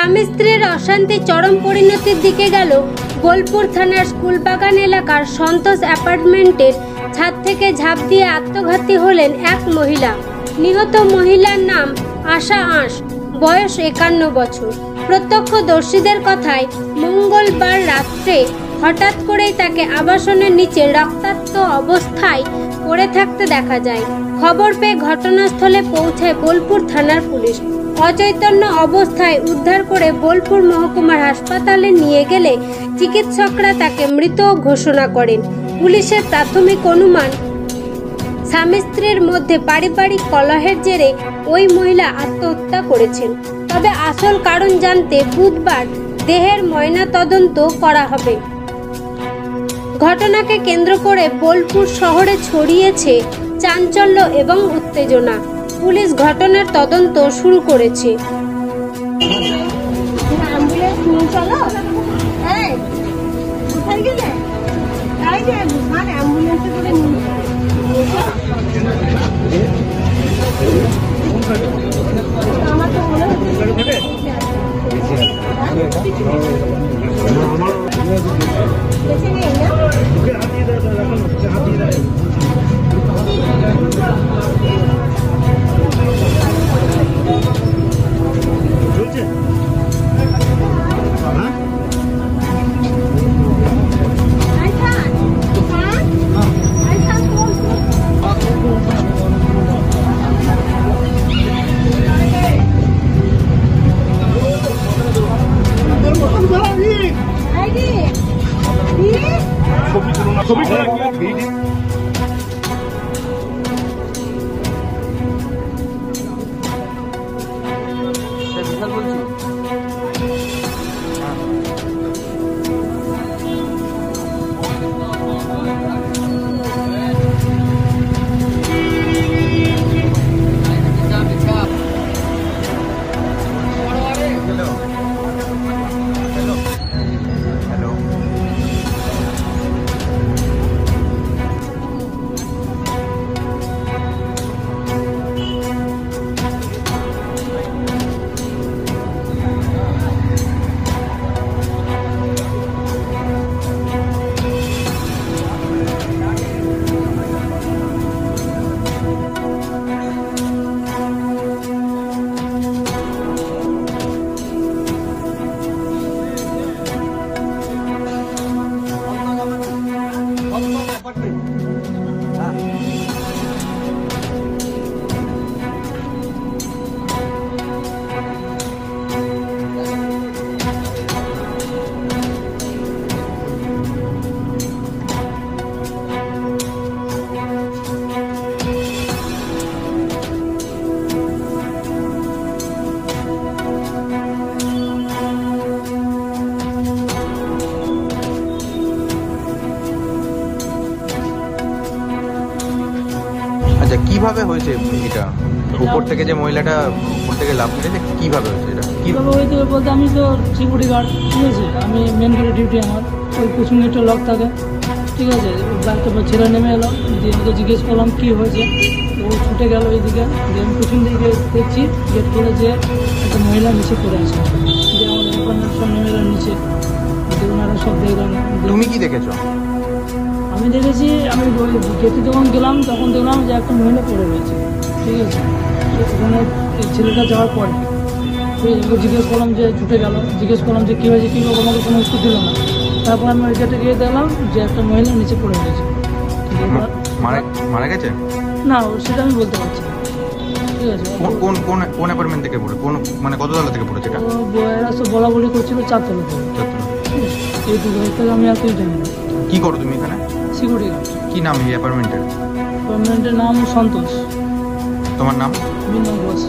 স্বামী স্ত্রীর অশান্তি চরম পরিণতির দিকে গেল বোলপুর থানার স্কুলবাগান এলাকার সন্তোষ অ্যাপার্টমেন্টের ছাদ থেকে ঝাঁপ দিয়ে আত্মঘাতী হলেন এক মহিলা। নিহত মহিলার নাম আশা আঁশ, বয়স 51 বছর। প্রত্যক্ষদর্শীদের কথায় মঙ্গলবার রাত্রে হঠাৎ করেই তাকে আবাসনের নিচে রক্তাক্ত অবস্থায় পড়ে থাকতে দেখা যায়। খবর পেয়ে ঘটনাস্থলে পৌঁছায় বোলপুর থানার পুলিশ। অচৈতন্য অবস্থায় উদ্ধার করে বোলপুর মহকুমার হাসপাতালে নিয়ে গেলে চিকিৎসকরা তাকে মৃত ঘোষণা করেন। পুলিশের প্রাথমিক অনুমান, স্বামী স্ত্রীর মধ্যে পারিবারিক কলহের জেরে ওই মহিলা আত্মহত্যা করেছেন। তবে আসল কারণ জানতে বুধবার দেহের ময়নাতদন্ত করা হবে। ঘটনাকে কেন্দ্র করে বোলপুর শহরে ছড়িয়েছে চাঞ্চল্য এবং উত্তেজনা। পুলিশ ঘটনার তদন্ত শুরু করেছে। কিভাবে হয়েছে এটা? উপর থেকে যে মহিলাটা উপর থেকে লাফ মেরেছে, কিভাবে হয়েছে এটা? কিভাবে হয়েছে বলতে, আমি তো সিকিউরিটি গার্ড, ঠিক আছে, আমি মেন গেটের ডিউটি, আমার ওই পিছনে একটা লক থাকে, ঠিক আছে। তারপর ছেলে নেমে এলো, দিয়ে ওকে জিজ্ঞেস করলাম কী হয়েছে, তো ও ছুটে গেল এইদিকে। দিয়ে আমি পিছন দিকে দেখছি গেট খুলে যে একটা মহিলা নিচে পড়ে আছে, যে আমাদের ওখানে সব নেমে এলো নিচে, ওনারা সব দেখলাম। তুমি কি দেখেছো? আমি দেখেছি, আমি গেটে যখন গেলাম তখন দেখলাম যে একটা মহিলা পড়ে রয়েছে, ঠিক আছে। ওখানে ছেলেটা যাওয়ার পরে জিজ্ঞেস করলাম যে ছুটে গেল, জিজ্ঞেস করলাম যে কী হয়েছে, কী হোক, আমাকে কোনো উত্তর দিল না। তারপর আমি ওই গেটে গিয়ে দেখলাম যে একটা মহিলা নিচে পড়ে রয়েছে। মারা গেছে না, সেটা আমি বলতে পারছি না, ঠিক আছে। কোন কোন কোন অ্যাপার্টমেন্ট থেকে পড়ে, কোন মানে কত তলা থেকে পড়েছে? এরা সব বলা বলি করছিল 4 তলা থেকে। এইটুকু, এর থেকে আমি আর কেউ জানি না। কি করো তুমি এখানে? Security guard. কি নাম এই অ্যাপার্টমেন্টের? অ্যাপার্টমেন্টের নাম সন্তোষ। তোমার নাম? বিনয় ঘোষ।